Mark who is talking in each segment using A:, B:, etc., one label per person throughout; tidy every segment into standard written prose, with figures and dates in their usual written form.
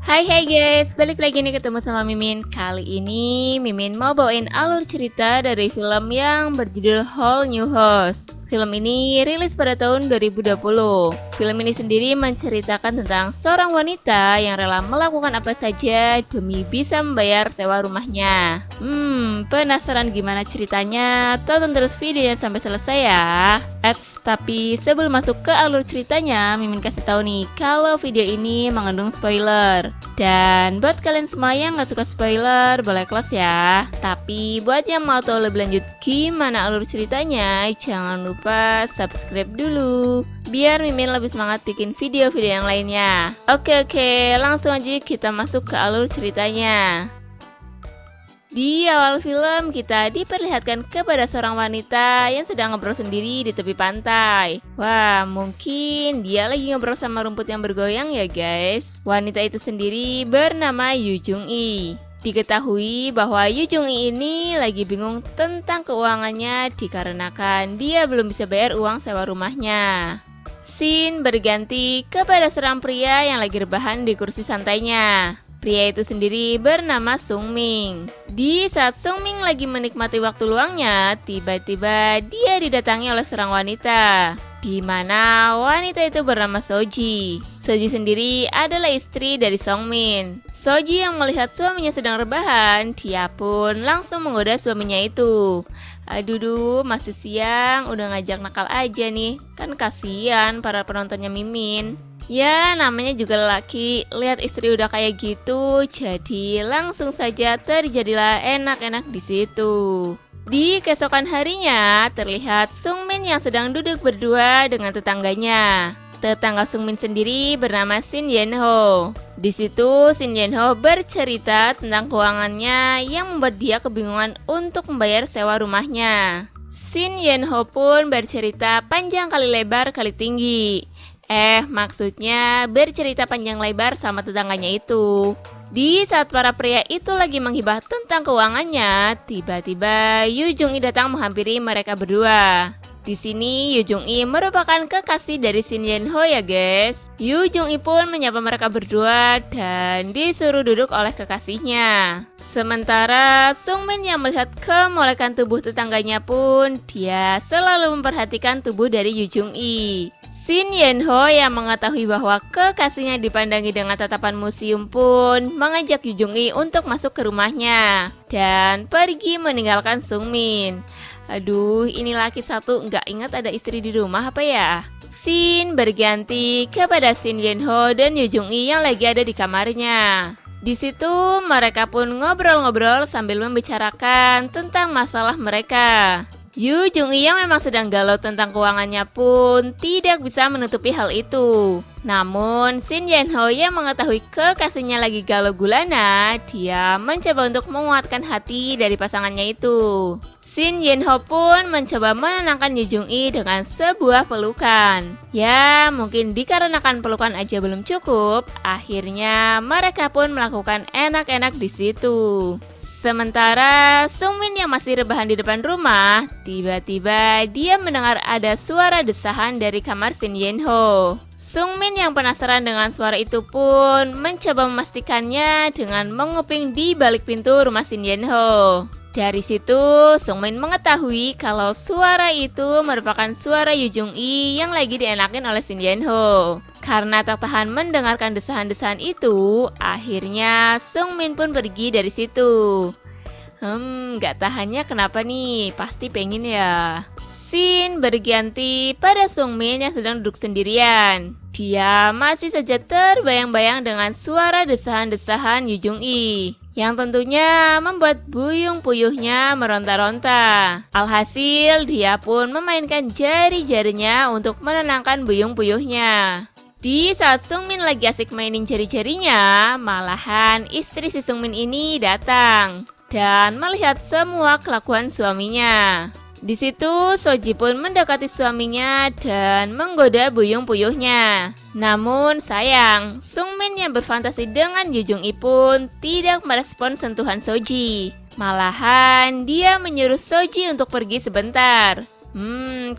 A: Hai guys, balik lagi nih ketemu sama Mimin. Kali ini Mimin mau bawain alur cerita dari film yang berjudul Whole New House. Film ini rilis pada tahun 2020. Film ini sendiri menceritakan tentang seorang wanita yang rela melakukan apa saja demi bisa membayar sewa rumahnya. Penasaran gimana ceritanya? Tonton terus videonya sampai selesai ya. Tapi sebelum masuk ke alur ceritanya, Mimin kasih tahu nih kalau video ini mengandung spoiler. Dan buat kalian semua yang gak suka spoiler, boleh close ya. Tapi buat yang mau tahu lebih lanjut gimana alur ceritanya, jangan lupa subscribe dulu biar Mimin lebih semangat bikin video-video yang lainnya. Oke, langsung aja kita masuk ke alur ceritanya. Di awal film, kita diperlihatkan kepada seorang wanita yang sedang ngobrol sendiri di tepi pantai. Wah, mungkin dia lagi ngobrol sama rumput yang bergoyang ya guys. Wanita itu sendiri bernama Yu Jung-i. Diketahui bahwa Yu Jung-i ini lagi bingung tentang keuangannya dikarenakan dia belum bisa bayar uang sewa rumahnya. Scene berganti kepada seorang pria yang lagi rebahan di kursi santainya. Pria itu sendiri bernama Sung Ming. Di saat Sung Ming lagi menikmati waktu luangnya, tiba-tiba dia didatangi oleh seorang wanita, di mana wanita itu bernama Soji. Soji sendiri adalah istri dari Sung Min. Soji yang melihat suaminya sedang rebahan, dia pun langsung menggoda suaminya itu. Aduh, masih siang, udah ngajak nakal aja nih. Kan kasihan para penontonnya Mimin. Ya, namanya juga lelaki, lihat istri udah kayak gitu, jadi langsung saja terjadilah enak-enak di situ. Di keesokan harinya, terlihat Sung Min yang sedang duduk berdua dengan tetangganya. Tetangga Sung Min sendiri bernama Shin Yen Ho. Di situ Shin Yen Ho bercerita tentang keuangannya yang membuat dia kebingungan untuk membayar sewa rumahnya. Shin Yen Ho pun bercerita panjang kali lebar kali tinggi. Maksudnya bercerita panjang lebar sama tetangganya itu. Di saat para pria itu lagi menghibah tentang keuangannya, tiba-tiba Yu Jung-i datang menghampiri mereka berdua. Di sini Yu Jung-i merupakan kekasih dari Shin Yen Ho ya guys. Yu Jung-i pun menyapa mereka berdua dan disuruh duduk oleh kekasihnya. Sementara Sung Min yang melihat kemolekan tubuh tetangganya pun, dia selalu memperhatikan tubuh dari Yu Jung-i. Shin Yen Ho yang mengetahui bahwa kekasihnya dipandangi dengan tatapan museum pun mengajak Yu Jung-i untuk masuk ke rumahnya dan pergi meninggalkan Sung Min. Aduh, ini laki satu nggak ingat ada istri di rumah apa ya? Scene berganti kepada Shin Yen Ho dan Yu Jung-i yang lagi ada di kamarnya. Di situ mereka pun ngobrol-ngobrol sambil membicarakan tentang masalah mereka. Yu Jung-i yang memang sedang galau tentang keuangannya pun tidak bisa menutupi hal itu. Namun Shin Yen Ho yang mengetahui kekasihnya lagi galau gulana, dia mencoba untuk menguatkan hati dari pasangannya itu. Shin Yen Ho pun mencoba menenangkan Yu Jung-i dengan sebuah pelukan. Ya, mungkin dikarenakan pelukan aja belum cukup, akhirnya mereka pun melakukan enak-enak di situ. Sementara Sung Min yang masih rebahan di depan rumah, tiba-tiba dia mendengar ada suara desahan dari kamar Shin Yen Ho. Sung Min yang penasaran dengan suara itu pun mencoba memastikannya dengan menguping di balik pintu rumah Shin Yen Ho. Dari situ, Sung Min mengetahui kalau suara itu merupakan suara Yu Jung-i yang lagi dienakin oleh Shin Yen Ho. Karena tak tahan mendengarkan desahan-desahan itu, akhirnya Sung Min pun pergi dari situ. Gak tahannya kenapa nih? Pasti pengen ya. Scene berganti pada Sung Min yang sedang duduk sendirian. Dia masih saja terbayang-bayang dengan suara desahan-desahan Yu Jung-i yang tentunya membuat buyung puyuhnya meronta-ronta. Alhasil, dia pun memainkan jari-jarinya untuk menenangkan buyung puyuhnya. Di saat Sung Min lagi asik mainin jari-jarinya, malahan istri si Sung Min ini datang dan melihat semua kelakuan suaminya. Di situ Soji pun mendekati suaminya dan menggoda buyung puyuhnya. Namun sayang, Sung Min yang berfantasi dengan Yu Jung-i pun tidak merespon sentuhan Soji. Malahan dia menyuruh Soji untuk pergi sebentar.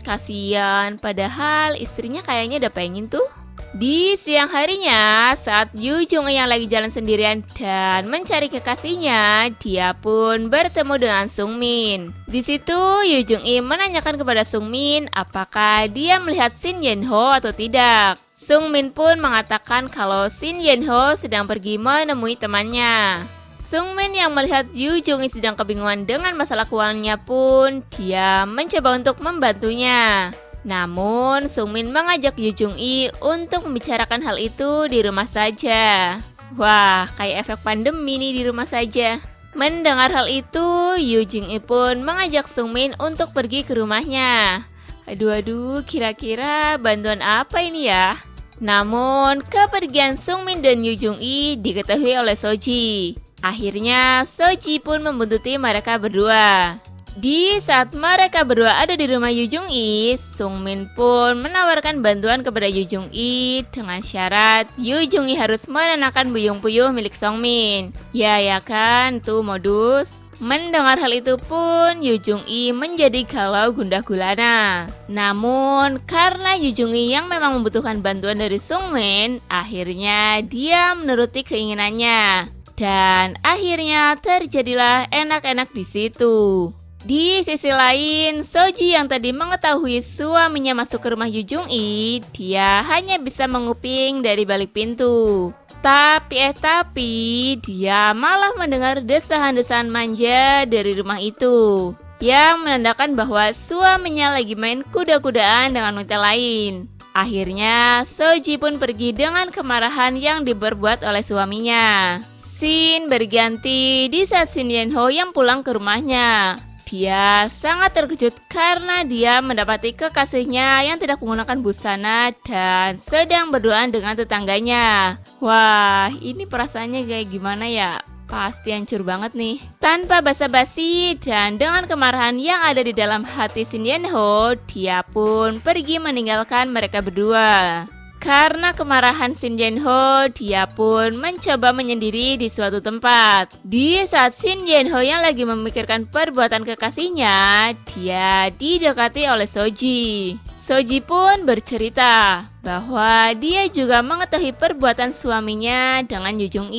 A: Kasihan, padahal istrinya kayaknya udah pengen tuh. Di siang harinya, saat Yu Jung yang lagi jalan sendirian dan mencari kekasihnya, dia pun bertemu dengan Sung Min. Di situ, Yu Jung menanyakan kepada Sung Min apakah dia melihat Shin Yen Ho atau tidak. Sung Min pun mengatakan kalau Shin Yen Ho sedang pergi menemui temannya. Sung Min yang melihat Yu Jung sedang kebingungan dengan masalah keuangannya pun, dia mencoba untuk membantunya. Namun, Sung Min mengajak Yu Jung untuk membicarakan hal itu di rumah saja. Wah, kayak efek pandemi nih di rumah saja. Mendengar hal itu, Yu Jung pun mengajak Sung Min untuk pergi ke rumahnya. Aduh, kira-kira bantuan apa ini ya? Namun, kepergian Sung Min dan Yu Jung diketahui oleh Soji. Akhirnya, Soji pun membuntuti mereka berdua. Di saat mereka berdua ada di rumah Yu Jung Sung Min pun menawarkan bantuan kepada Yu Jung dengan syarat Yu Jung harus menenangkan buyung-puyuh milik Sung Min. Ya kan, tuh modus. Mendengar hal itu pun Yu Jung menjadi galau gundah gulana. Namun karena Yu Jung yang memang membutuhkan bantuan dari Sung Min, akhirnya dia menuruti keinginannya. Dan akhirnya terjadilah enak-enak di situ. Di sisi lain, Soji yang tadi mengetahui suaminya masuk ke rumah Yu Jung dia hanya bisa menguping dari balik pintu. Tapi dia malah mendengar desahan-desahan manja dari rumah itu, yang menandakan bahwa suaminya lagi main kuda-kudaan dengan wanita lain. Akhirnya, Soji pun pergi dengan kemarahan yang diperbuat oleh suaminya. Scene berganti di saat Shin Yen Ho yang pulang ke rumahnya. Dia sangat terkejut karena dia mendapati kekasihnya yang tidak menggunakan busana dan sedang berduaan dengan tetangganya. Wah, ini perasaannya kayak gimana ya? Pasti hancur banget nih. Tanpa basa-basi dan dengan kemarahan yang ada di dalam hati Shin Yen Ho, dia pun pergi meninggalkan mereka berdua. Karena kemarahan Shin Yen Ho, dia pun mencoba menyendiri di suatu tempat. Di saat Shin Yen Ho yang lagi memikirkan perbuatan kekasihnya, dia didekati oleh Soji. Soji pun bercerita bahwa dia juga mengetahui perbuatan suaminya dengan Yu Jung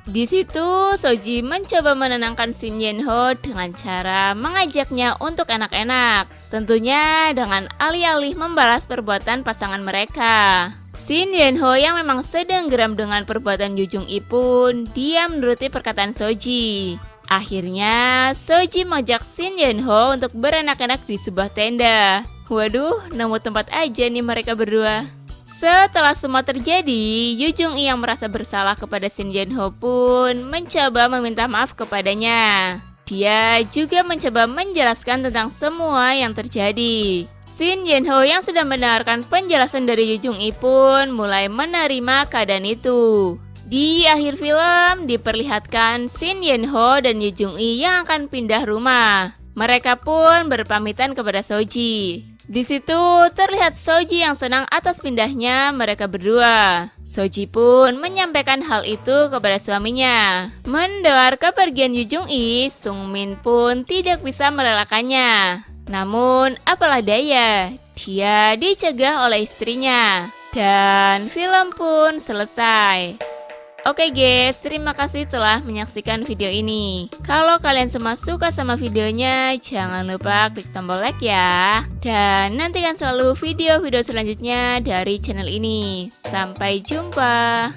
A: Di situ, Soji mencoba menenangkan Shin Yen Ho dengan cara mengajaknya untuk enak-enak. Tentunya dengan alih-alih membalas perbuatan pasangan mereka. Shin Yen Ho yang memang sedang geram dengan perbuatan Yu Jung pun, dia menuruti perkataan Soji. Akhirnya, Soji mengajak Shin Yen Ho untuk berenak-enak di sebuah tenda. Waduh, nemu tempat aja nih mereka berdua. Setelah semua terjadi, Yu Jung yang merasa bersalah kepada Shin Yen Ho pun mencoba meminta maaf kepadanya. Dia juga mencoba menjelaskan tentang semua yang terjadi. Shin Yen Ho yang sudah mendengarkan penjelasan dari Yu Jung pun mulai menerima keadaan itu. Di akhir film diperlihatkan Shin Yen Ho dan Yu Jung yang akan pindah rumah. Mereka pun berpamitan kepada Soji. Di situ terlihat Soji yang senang atas pindahnya mereka berdua. Soji pun menyampaikan hal itu kepada suaminya. Mendengar kepergian Yu Jung Sung Min pun tidak bisa merelakannya. Namun apalah daya, dia dicegah oleh istrinya. Dan film pun selesai. Oke guys, terima kasih telah menyaksikan video ini. Kalau kalian semua suka sama videonya, jangan lupa klik tombol like ya. Dan nantikan selalu video-video selanjutnya dari channel ini. Sampai jumpa.